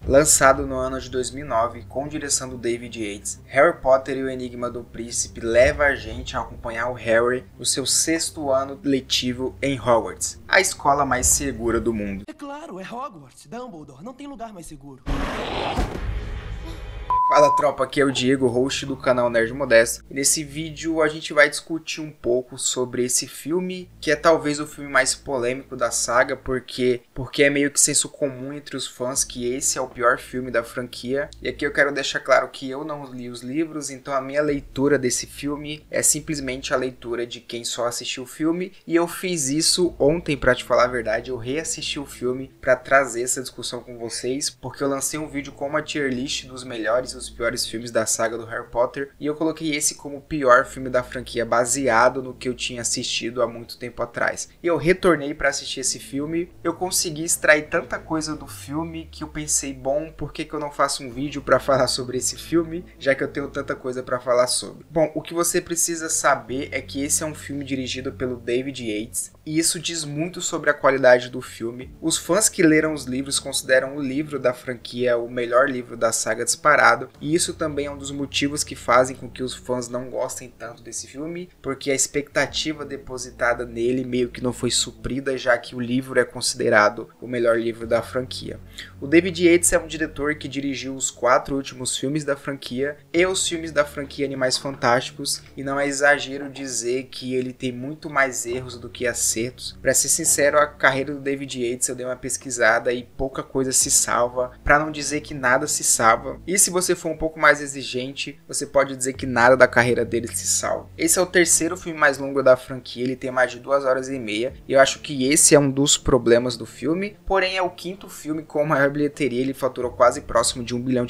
Lançado no ano de 2009, com direção do David Yates, Harry Potter e o Enigma do Príncipe leva a gente a acompanhar o Harry no seu 6º ano letivo em Hogwarts, a escola mais segura do mundo. É claro, é Hogwarts, Dumbledore, não tem lugar mais seguro. Fala tropa, aqui é o Diego, host do canal Nerd Modesto, e nesse vídeo a gente vai discutir um pouco sobre esse filme, que é talvez o filme mais polêmico da saga, porque é meio que senso comum entre os fãs que esse é o pior filme da franquia, e aqui eu quero deixar claro que eu não li os livros, então a minha leitura desse filme é simplesmente a leitura de quem só assistiu o filme, e eu fiz isso ontem, pra te falar a verdade, eu reassisti o filme pra trazer essa discussão com vocês, porque eu lancei um vídeo com uma tier list dos melhores e os piores filmes da saga do Harry Potter, e eu coloquei esse como o pior filme da franquia, baseado no que eu tinha assistido há muito tempo atrás. E eu retornei para assistir esse filme, eu consegui extrair tanta coisa do filme que eu pensei, bom, por que eu não faço um vídeo para falar sobre esse filme, já que eu tenho tanta coisa para falar sobre? Bom, o que você precisa saber é que esse é um filme dirigido pelo David Yates, e isso diz muito sobre a qualidade do filme. Os fãs que leram os livros consideram o livro da franquia o melhor livro da saga disparado, e isso também é um dos motivos que fazem com que os fãs não gostem tanto desse filme, porque a expectativa depositada nele meio que não foi suprida, já que o livro é considerado o melhor livro da franquia. O David Yates é um diretor que dirigiu os 4 últimos filmes da franquia e os filmes da franquia Animais Fantásticos, e não é exagero dizer que ele tem muito mais erros do que acertos. Para ser sincero, a carreira do David Yates eu dei uma pesquisada e pouca coisa se salva, para não dizer que nada se salva. E se você for um pouco mais exigente, você pode dizer que nada da carreira dele se salva. Esse é o 3º filme mais longo da franquia, ele tem mais de 2 horas e meia, e eu acho que esse é um dos problemas do filme, porém é o 5º filme com maior bilheteria, ele faturou quase próximo de $1 bilhão,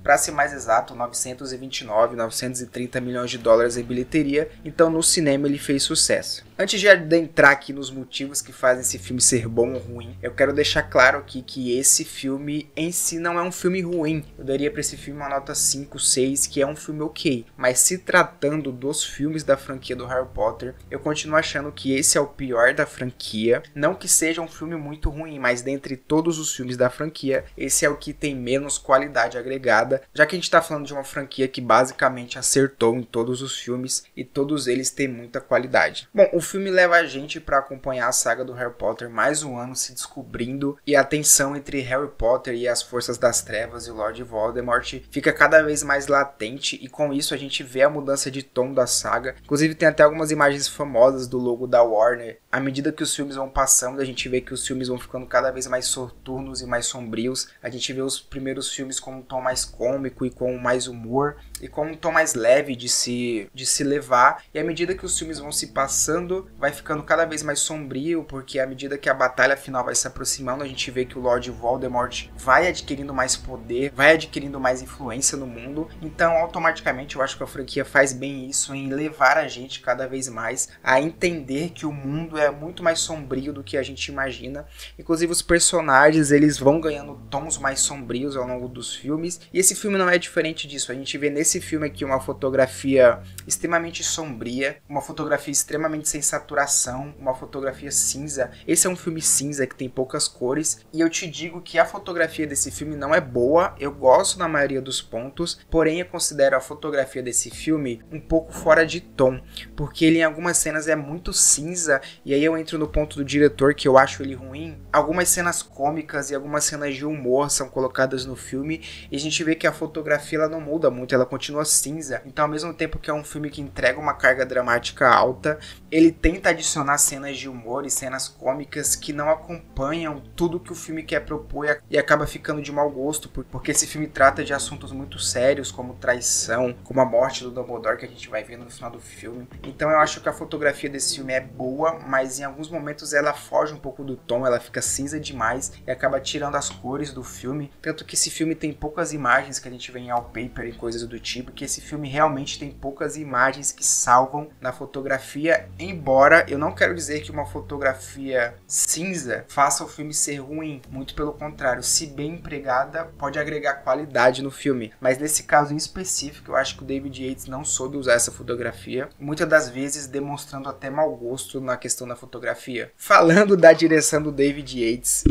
para ser mais exato, 930 milhões de dólares em bilheteria, então no cinema ele fez sucesso. Antes de adentrar aqui nos motivos que fazem esse filme ser bom ou ruim, eu quero deixar claro aqui que esse filme em si não é um filme ruim. Eu daria para esse filme uma nota 5, 6, que é um filme ok. Mas se tratando dos filmes da franquia do Harry Potter, eu continuo achando que esse é o pior da franquia. Não que seja um filme muito ruim, mas dentre todos os filmes da franquia, esse é o que tem menos qualidade agregada, já que a gente está falando de uma franquia que basicamente acertou em todos os filmes e todos eles têm muita qualidade. Bom, o filme leva a gente para acompanhar a saga do Harry Potter mais um ano se descobrindo, e a tensão entre Harry Potter e as Forças das Trevas e o Lord Voldemort fica cada vez mais latente, e com isso a gente vê a mudança de tom da saga. Inclusive tem até algumas imagens famosas do logo da Warner. À medida que os filmes vão passando, a gente vê que os filmes vão ficando cada vez mais soturnos e mais sombrios. A gente vê os primeiros filmes com um tom mais cômico e com mais humor, e com um tom mais leve de se levar, e à medida que os filmes vão se passando, vai ficando cada vez mais sombrio, porque à medida que a batalha final vai se aproximando, a gente vê que o Lord Voldemort vai adquirindo mais poder, vai adquirindo mais influência no mundo, então automaticamente eu acho que a franquia faz bem isso em levar a gente cada vez mais a entender que o mundo é muito mais sombrio do que a gente imagina. Inclusive os personagens, eles vão ganhando tons mais sombrios ao longo dos filmes, e esse filme não é diferente disso. A gente vê nesse filme aqui uma fotografia extremamente sombria, uma fotografia extremamente sem saturação, uma fotografia cinza. Esse é um filme cinza que tem poucas cores, e eu te digo que a fotografia desse filme não é boa, eu gosto na maioria dos pontos, porém eu considero a fotografia desse filme um pouco fora de tom, porque ele em algumas cenas é muito cinza, e aí eu entro no ponto do diretor que eu acho ele ruim. Algumas cenas cômicas e algumas cenas de humor são colocadas no filme, e a gente vê que a fotografia ela não muda muito, ela continua cinza. Então, ao mesmo tempo que é um filme que entrega uma carga dramática alta, ele tenta adicionar cenas de humor e cenas cômicas que não acompanham tudo que o filme quer propor, e acaba ficando de mau gosto, porque esse filme trata de assuntos muito sérios, como traição, como a morte do Dumbledore, que a gente vai ver no final do filme. Então eu acho que a fotografia desse filme é boa, mas em alguns momentos ela foge um pouco do tom, ela fica cinza demais e acaba tirando as cores do filme, tanto que esse filme tem poucas imagens que a gente vê em wallpaper e coisas do tipo, que esse filme realmente tem poucas imagens que salvam na fotografia, embora eu não quero dizer que uma fotografia cinza faça o filme ser ruim, muito pelo contrário, se bem empregada pode agregar qualidade no filme, mas nesse caso em específico eu acho que o David Yates não soube usar essa fotografia, muitas das vezes demonstrando até mau gosto na questão na fotografia. Falando da direção do David Yates,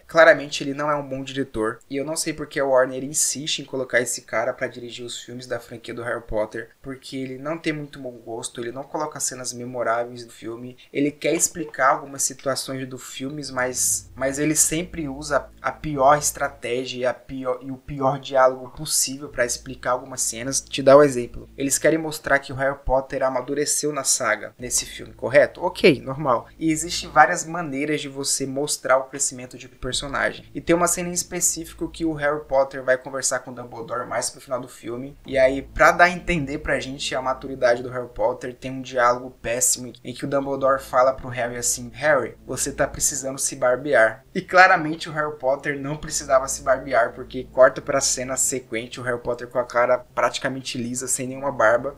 claramente ele não é um bom diretor. E eu não sei porque a Warner insiste em colocar esse cara pra dirigir os filmes da franquia do Harry Potter, porque ele não tem muito bom gosto, ele não coloca cenas memoráveis do filme, ele quer explicar algumas situações do filme, mas ele sempre usa a pior estratégia e o pior diálogo possível para explicar algumas cenas. Te dar um exemplo. Eles querem mostrar que o Harry Potter amadureceu na saga, nesse filme, correto? Ok, normal. E existem várias maneiras de você mostrar o crescimento de um personagem. E tem uma cena em específico que o Harry Potter vai conversar com o Dumbledore mais pro final do filme. E aí, pra dar a entender pra gente a maturidade do Harry Potter, tem um diálogo péssimo em que o Dumbledore fala pro Harry assim: Harry, você tá precisando se barbear. E claramente o Harry Potter não precisava se barbear, porque corta pra cena sequente o Harry Potter com a cara praticamente lisa, sem nenhuma barba.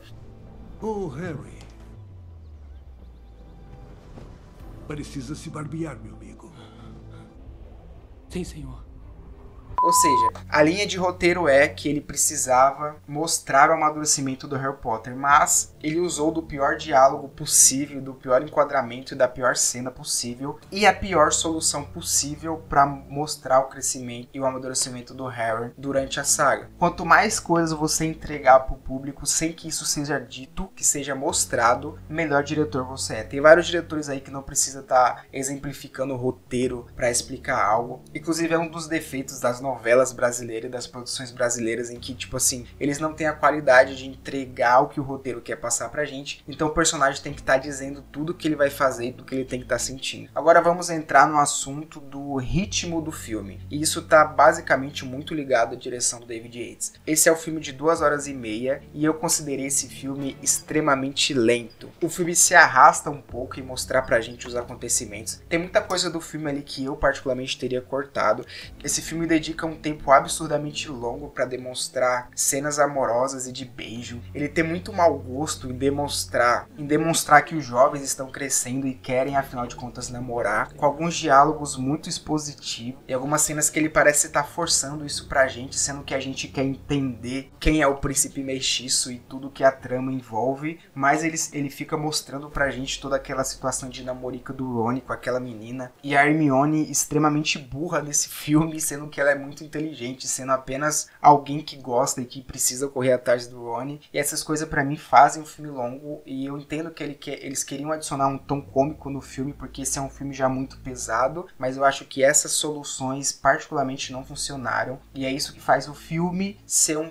Oh, Harry. Precisa se barbear, meu amigo. Sim, senhor. Ou seja, a linha de roteiro é que ele precisava mostrar o amadurecimento do Harry Potter, mas ele usou do pior diálogo possível, do pior enquadramento e da pior cena possível e a pior solução possível para mostrar o crescimento e o amadurecimento do Harry durante a saga. Quanto mais coisas você entregar para o público sem que isso seja dito, que seja mostrado, melhor diretor você é. Tem vários diretores aí que não precisa estar exemplificando o roteiro para explicar algo. Inclusive é um dos defeitos das novelas brasileiras e das produções brasileiras, em que, tipo assim, eles não têm a qualidade de entregar o que o roteiro quer passar pra gente, então o personagem tem que estar dizendo tudo o que ele vai fazer e tudo que ele tem que estar sentindo. Agora vamos entrar no assunto do ritmo do filme, e isso tá basicamente muito ligado à direção do David Yates. Esse é o filme de 2 horas e meia, e eu considerei esse filme extremamente lento. O filme se arrasta um pouco em mostrar pra gente os acontecimentos. Tem muita coisa do filme ali que eu particularmente teria cortado. Esse filme dedica um tempo absurdamente longo para demonstrar cenas amorosas e de beijo. Ele tem muito mau gosto em demonstrar que os jovens estão crescendo e querem, afinal de contas, namorar, com alguns diálogos muito expositivos e algumas cenas que ele parece estar forçando isso pra gente, sendo que a gente quer entender quem é o príncipe mestiço e tudo que a trama envolve, mas ele fica mostrando pra gente toda aquela situação de namorica do Rony com aquela menina, e a Hermione extremamente burra nesse filme, sendo que ela é muito inteligente, sendo apenas alguém que gosta e que precisa correr atrás do Rony. E essas coisas pra mim fazem um filme longo, e eu entendo que eles queriam adicionar um tom cômico no filme, porque esse é um filme já muito pesado, mas eu acho que essas soluções particularmente não funcionaram, e é isso que faz o filme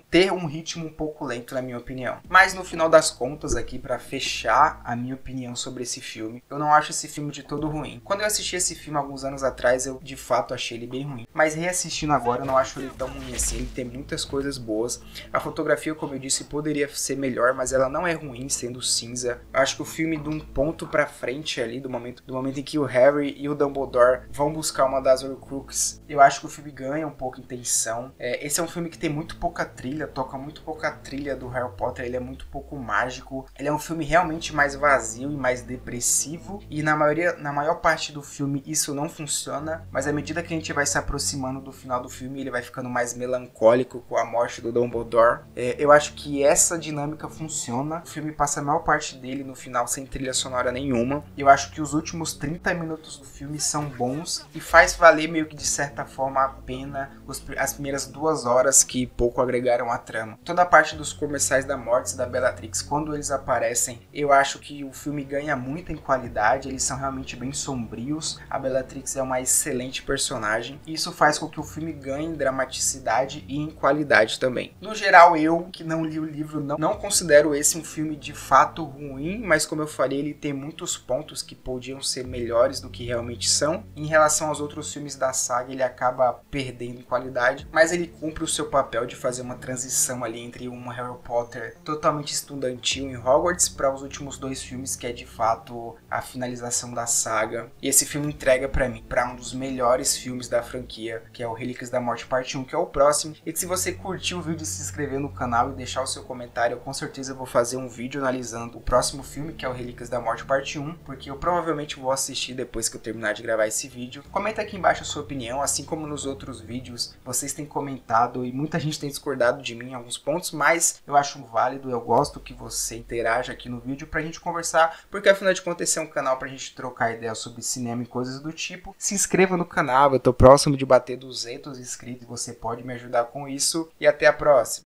ter um ritmo um pouco lento, na minha opinião. Mas no final das contas, aqui pra fechar a minha opinião sobre esse filme, eu não acho esse filme de todo ruim. Quando eu assisti esse filme alguns anos atrás, eu de fato achei ele bem ruim, mas reassistindo agora eu não acho ele tão ruim assim. Ele tem muitas coisas boas. A fotografia, como eu disse, poderia ser melhor, mas ela não é ruim sendo cinza. Eu acho que o filme, de um ponto pra frente ali, do momento em que o Harry e o Dumbledore vão buscar uma das Horcruxes, eu acho que o filme ganha um pouco em tensão. Esse é um filme que tem muito pouca trilha, toca muito pouca trilha do Harry Potter, ele é muito pouco mágico. Ele é um filme realmente mais vazio e mais depressivo, e na maior parte do filme isso não funciona, mas à medida que a gente vai se aproximando do final do filme, ele vai ficando mais melancólico com a morte do Dumbledore. Eu acho que essa dinâmica funciona. O filme passa a maior parte dele no final sem trilha sonora nenhuma. Eu acho que os últimos 30 minutos do filme são bons e faz valer meio que de certa forma a pena as primeiras 2 horas que pouco agregaram à trama. Toda a parte dos comerciais da morte da Bellatrix, quando eles aparecem, eu acho que o filme ganha muito em qualidade. Eles são realmente bem sombrios. A Bellatrix é uma excelente personagem. Isso faz com que o filme ganhe em dramaticidade e em qualidade também. No geral, eu, que não li o livro, não considero esse um filme de fato ruim, mas como eu falei, ele tem muitos pontos que podiam ser melhores do que realmente são. Em relação aos outros filmes da saga, ele acaba perdendo em qualidade, mas ele cumpre o seu papel de fazer uma transição ali entre um Harry Potter totalmente estudantil em Hogwarts para os últimos 2 filmes, que é de fato a finalização da saga. E esse filme entrega para mim, para um dos melhores filmes da franquia, que é o Relíquias Relíquias da Morte parte 1, que é o próximo, e que se você curtiu o vídeo, se inscrever no canal e deixar o seu comentário, eu com certeza vou fazer um vídeo analisando o próximo filme, que é o Relíquias da Morte parte 1, porque eu provavelmente vou assistir depois que eu terminar de gravar esse vídeo. Comenta aqui embaixo a sua opinião, assim como nos outros vídeos, vocês têm comentado e muita gente tem discordado de mim em alguns pontos, mas eu acho válido, eu gosto que você interaja aqui no vídeo pra gente conversar, porque afinal de contas esse é um canal pra gente trocar ideias sobre cinema e coisas do tipo. Se inscreva no canal, eu tô próximo de bater 200 inscritos e você pode me ajudar com isso, e até a próxima!